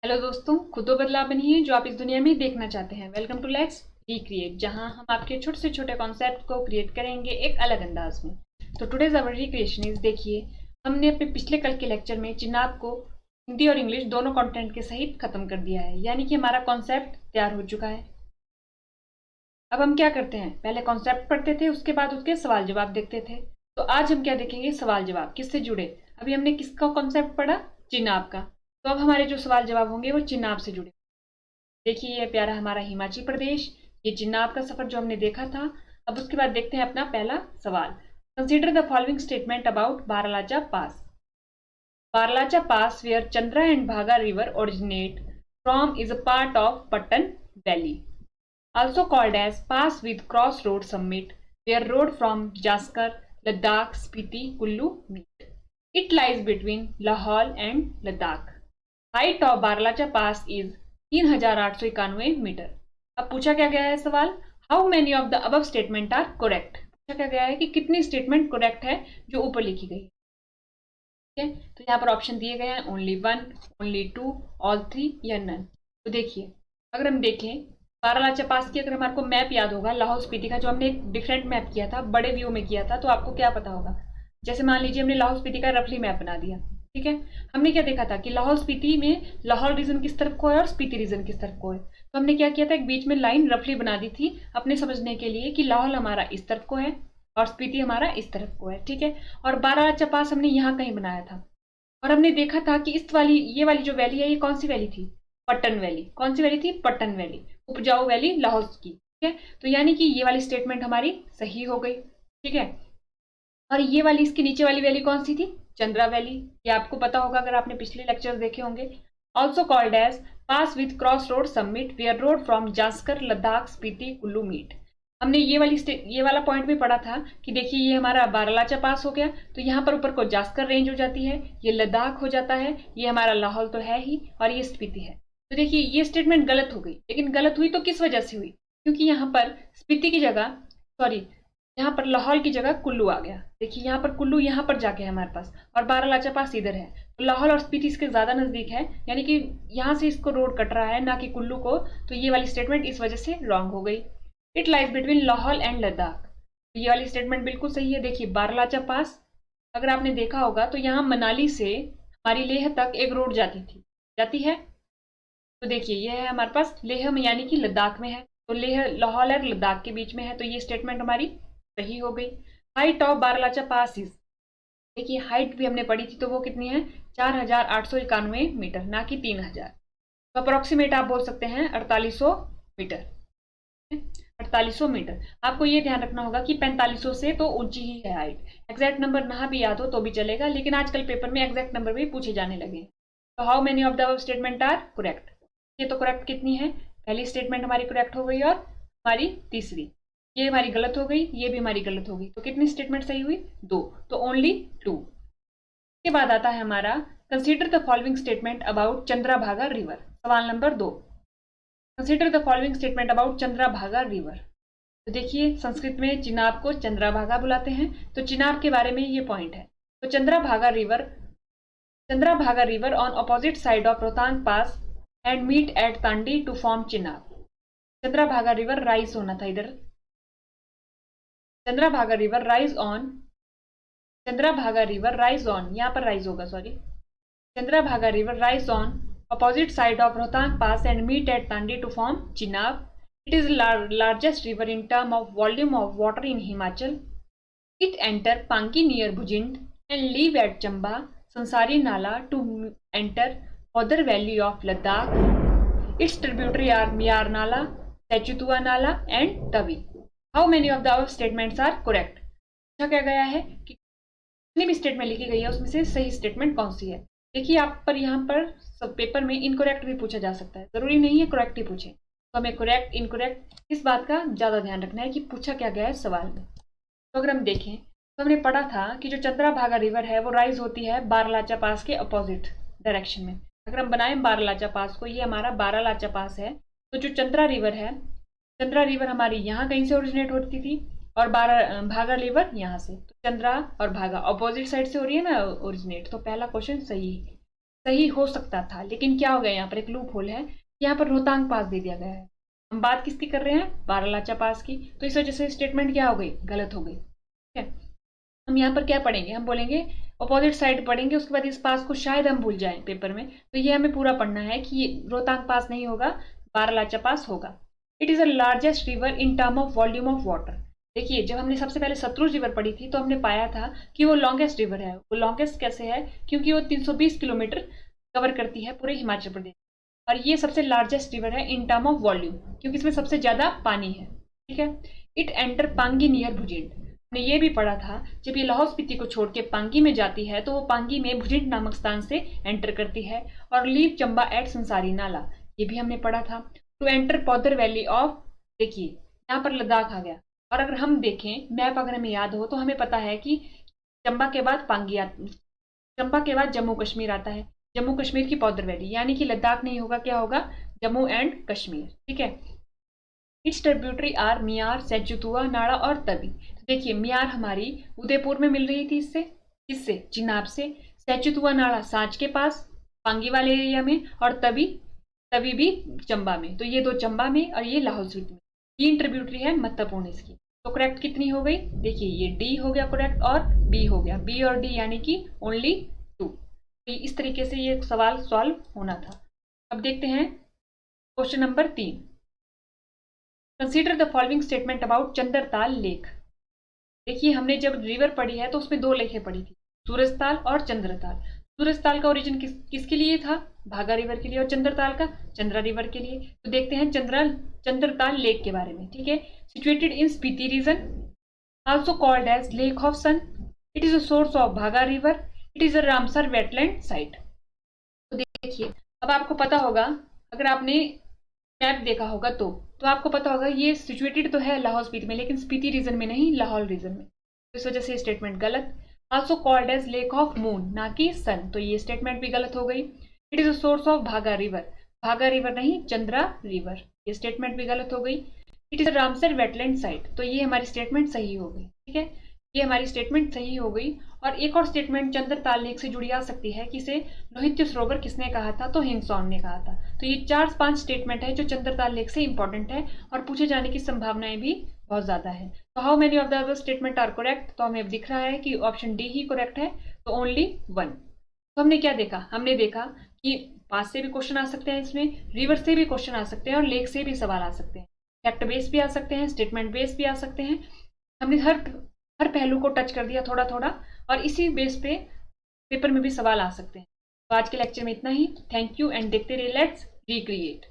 Hello दोस्तों, खुद वो बदलाव बनिए जो आप इस दुनिया में देखना चाहते हैं। वेलकम टू लेट्स रिक्रिएट, जहां हम आपके छोटे से छोटे कॉन्सेप्ट को क्रिएट करेंगे एक अलग अंदाज में। तो टुडेज अवर रिक्रिएशन इज, देखिए हमने अपने पिछले कल के लेक्चर में चिनाब को हिंदी और इंग्लिश दोनों कंटेंट के सहित खत्म कर दिया है, यानी कि हमारा कॉन्सेप्ट तैयार हो चुका है। अब हम क्या करते हैं, पहले कॉन्सेप्ट पढ़ते थे, उसके बाद उसके सवाल जवाब देखते थे। तो आज हम क्या देखेंगे, सवाल जवाब किससे जुड़े। अभी हमने किसका कॉन्सेप्ट पढ़ा, चिनाब का। तो अब हमारे जो सवाल जवाब होंगे वो चिनाब से जुड़े। देखिए ये प्यारा हमारा हिमाचल प्रदेश, ये चिनाब का सफर जो हमने देखा था। अब उसके बाद देखते हैं अपना पहला सवाल। Consider the following statement about Baralacha pass. Baralacha pass where Chandra and Bhaga river originate from is a part of Pattan valley, also called as pass with crossroad summit, where road from Jaskar, Ladakh, Spiti, Kullu meet. It lies between Lahaul and Ladakh. Height of Barlacha Pass is 3891 मीटर। अब पूछा क्या गया है सवाल, how many of the above statement are correct. पूछा क्या गया है कि कितनी स्टेटमेंट करेक्ट है जो ऊपर लिखी गई है। ठीक है, तो यहाँ पर ऑप्शन दिए गए हैं, only one, only two, all three या नन। तो देखिए अगर हम देखें बारालाचा पास की, अगर हमारे को मैप याद होगा लाहौल स्पीति का, जो हमने एक डिफरेंट मैप किया था, बड़े व्यू में किया था, तो आपको क्या पता होगा। जैसे मान लीजिए हमने लाहौल स्पीति का रफली मैप बना दिया। ठीक है, हमने क्या देखा था कि लाहौल स्पीति में लाहौल रीजन किस तरफ को है और स्पीति रीजन किस तरफ को है। तो हमने क्या किया था, एक बीच में लाइन रफली बना दी थी अपने समझने के लिए कि लाहौल हमारा इस तरफ को है और स्पीति हमारा इस तरफ को है। ठीक है, और बारालाचा पास हमने यहाँ कहीं बनाया था और हमने देखा था कि इस वाली ये वाली जो वैली है, ये कौन सी वैली थी, पट्टन वैली। कौन सी वैली थी, पट्टन वैली, उपजाऊ वैली लाहौल की। ठीक है, तो यानी कि ये वाली स्टेटमेंट हमारी सही हो गई। ठीक है, और ये वाली इसके नीचे वाली वैली कौन सी थी, चंद्रा वैली। ये आपको पता होगा अगर आपने पिछले लेक्चर देखे होंगे। Also called as pass with cross road summit where road from Zanskar Ladakh Spiti Kullu meet. हमने ये वाला पॉइंट भी पढ़ा था कि देखिए ये हमारा बारालाचा पास हो गया, तो यहाँ पर ऊपर को जास्कर रेंज हो जाती है, ये लद्दाख हो जाता है, ये हमारा लाहौल तो है ही, और ये स्पीति है। तो देखिए ये स्टेटमेंट गलत हो गई, लेकिन गलत हुई तो किस वजह से हुई, क्योंकि यहाँ पर स्पीति की जगह, सॉरी, यहाँ पर लाहौल की जगह कुल्लू आ गया। देखिए यहाँ पर कुल्लू यहाँ पर जाके है हमारे पास, और बारालाचा पास इधर है, तो लाहौल और स्पीति इसके ज्यादा नजदीक है, यानी कि यहाँ से इसको रोड कट रहा है ना कि कुल्लू को। तो ये वाली स्टेटमेंट इस वजह से रॉन्ग हो गई। It lies between Lahaul and Ladakh, ये वाली स्टेटमेंट बिल्कुल सही है। देखिए बारालाचा पास अगर आपने देखा होगा तो यहाँ मनाली से हमारी लेह तक एक रोड जाती है। तो देखिए ये है हमारे पास लेह में, यानी कि लद्दाख में है, तो लेह लाहौल और लद्दाख के बीच में है, तो ये स्टेटमेंट हमारी सही हो गई। Height of Baralacha pass is, देखिए हाइट भी हमने पढ़ी थी, तो वो कितनी है, 4891 मीटर, ना कि 3000। तो अप्रोक्सीमेट आप बोल सकते हैं 4800 मीटर। 4800 मीटर। आपको ये ध्यान रखना होगा कि 4500 से तो ऊंची ही है हाइट। एग्जैक्ट नंबर ना भी याद हो तो भी चलेगा, लेकिन आजकल पेपर में एग्जैक्ट नंबर भी पूछे जाने लगे। तो how many of the statement are correct. ये तो करेक्ट कितनी है, पहली स्टेटमेंट हमारी करेक्ट हो गई और हमारी तीसरी, ये हमारी गलत हो गई, ये भी हमारी गलत हो गई। तो कितनी स्टेटमेंट सही हुई, दो, तो ओनली टू। के बाद आता है हमारा consider the following statement about Chandrabhaga river. सवाल नंबर 2, consider the following statement about Chandrabhaga river. तो देखिए संस्कृत में चिनाब को चंद्राभागा बुलाते हैं, तो चिनाब के बारे में ये पॉइंट है। तो Chandrabhaga river on opposite side of Rohtang pass and meet at Tandi to form Chenab. Chandrabhaga river rise होना था इधर, Chandrabhaga river rise on, Chandrabhaga river rise on, यहाँ पर राइज होगा, sorry, Chandrabhaga river rise on opposite side of Rohtang Pass and meet at Tandi to form Chenab. It is the largest river in terms of volume of water in Himachal. It enter Panki near Bhujind and leave at Chamba, Sansari Nala to enter other valley of Ladakh. Its tributary are Miyar Nala, Sechutua Nala and Tavi. How many of the above statements are correct? पूछा क्या गया है कि जितनी भी statement लिखी गई है उसमें से सही स्टेटमेंट कौन सी है। देखिए आप पर यहाँ पर सब पेपर में इनकरेक्ट भी पूछा जा सकता है, जरूरी नहीं है करेक्ट ही पूछे। तो हमें करेक्ट इनकरेक्ट इस बात का ज्यादा ध्यान रखना है कि पूछा क्या गया है सवाल में। तो अगर हम देखें तो हमने पढ़ा था कि जो चंद्राभागा रिवर है वो राइज होती है बारालाचा पास के अपोजिट डायरेक्शन में। अगर हम बनाएं बारालाचा पास को, ये हमारा बारालाचा पास है, तो जो चंद्रा रिवर हमारी यहाँ कहीं से ओरिजिनेट होती थी और भागा रिवर यहाँ से। तो चंद्रा और भागा अपोजिट साइड से हो रही है ना ओरिजिनेट, तो पहला क्वेश्चन सही है। सही हो सकता था, लेकिन क्या हो गया, यहाँ पर एक लूप होल है, यहाँ पर रोहतांग पास दे दिया गया है। हम बात किसकी कर रहे हैं, बारालाचा पास की, तो इस वजह से स्टेटमेंट क्या हो गई, गलत हो गई। ठीक है, हम यहाँ पर क्या पढ़ेंगे, हम बोलेंगे अपोजिट साइड पढ़ेंगे, उसके बाद इस पास को शायद हम भूल जाएं पेपर में, तो ये हमें पूरा पढ़ना है कि रोहतांग पास नहीं होगा, बारालाचा पास होगा। It is the largest river in term of volume of water. देखिए, जब हमने सबसे पहले सतलुज रिवर पढ़ी थी तो हमने पाया था कि वो लॉन्गेस्ट रिवर है। वो लॉन्गेस्ट कैसे है, क्योंकि वो 320 किलोमीटर कवर करती है पूरे हिमाचल प्रदेश, और ये सबसे लार्जेस्ट रिवर है इन टर्म ऑफ वॉल्यूम, क्योंकि इसमें सबसे ज्यादा पानी है। ठीक है, इट एंटर पांगी नियर भुजिंड। हमने ये भी पढ़ा था, जब ये लाहौल स्पीति को छोड़ के पांगी में जाती है तो वो पांगी में भुजिंड नामक स्थान से एंटर करती है, और लीव चंबा एट संसारी नाला, ये भी हमने पढ़ा था। टू एंटर पौधर वैली ऑफ, देखिए यहाँ पर लद्दाख आ गया, और अगर हम देखें मैप, अगर हमें याद हो तो हमें पता है कि चंबा के बाद पांगी चंबा के बाद जम्मू कश्मीर आता है, जम्मू कश्मीर की पौधर वैली, यानी कि लद्दाख नहीं होगा, क्या होगा, जम्मू एंड कश्मीर। ठीक है, इट्स ट्रिब्यूटरी आर मियार, सेंचुतुआ, नाड़ा और तवी। तो देखिए, मियार हमारी उदयपुर में मिल रही थी, इससे चिनाब से, सेंचुतुआ नाड़ा सांच के पास पांगी वाले एरिया में, और तवी तवी भी चंबा में। तो ये दो चंबा में और ये लाहौल स्पीति में, 3 ट्रिब्यूटरी है महत्वपूर्ण इसकी। तो करेक्ट कितनी हो गई, देखिए ये डी हो गया करेक्ट, और बी हो गया, बी और डी यानी कि ओनली 2। तो इस तरीके से ये सवाल सॉल्व होना था। अब देखते हैं question number 3। Consider the following statement about Chandratal lake. देखिए, हमने जब रिवर पढ़ी है तो उसमें 2 लेखें पढ़ी थी, सूरजताल और चंद्रताल। सूरजताल का ओरिजिन किसके लिए था, भागा रिवर के लिए, और चंद्रताल का चंद्रा रिवर के लिए। तो देखते हैं चंद्रताल लेक के बारे में। ठीक है, situated in Spiti region, also called as lake of sun, it is a source of Bhaga river, it is a Ramsar wetland site. तो देखिए, अब आपको पता होगा, अगर आपने मैप देखा होगा तो आपको पता होगा ये सिचुएटेड तो है लाहौल स्पीति में, लेकिन स्पीति रीजन में नहीं, लाहौल रीजन में। तो इस वजह से स्टेटमेंट गलत। Also called as lake of moon, ना कि सन, तो ये स्टेटमेंट भी गलत हो गई। It is a source of Bhaga river, भागा रिवर नहीं, चंद्रा रिवर, ये स्टेटमेंट भी गलत हो गई। It is a Ramsar wetland site, तो ये हमारी स्टेटमेंट सही हो गई। ठीक है, ये हमारी स्टेटमेंट सही हो गई। और एक और स्टेटमेंट चंद्रताल लेक से जुड़ी आ सकती है कि इसे लोहित्य सरोवर किसने कहा था, तो हिंदसौन ने कहा था। तो ये 4-5 स्टेटमेंट है जो चंद्रताल लेक से इंपॉर्टेंट है और पूछे जाने की संभावनाएं भी बहुत ज्यादा है। तो how many of the other statement are correct, तो हमें दिख रहा है कि ऑप्शन डी ही करेक्ट है, तो ओनली 1। तो हमने क्या देखा, हमने देखा कि पास से भी क्वेश्चन आ सकते हैं, इसमें रिवर से भी क्वेश्चन आ सकते हैं, और लेक से भी सवाल आ सकते हैं, फैक्ट बेस भी आ सकते हैं, स्टेटमेंट बेस भी आ सकते हैं। हमने हर पहलू को टच कर दिया थोड़ा थोड़ा, और इसी बेस पे पेपर में भी सवाल आ सकते हैं। तो आज के लेक्चर में इतना ही। थैंक यू एंड देखते रहिए लेट्स रिक्रिएट।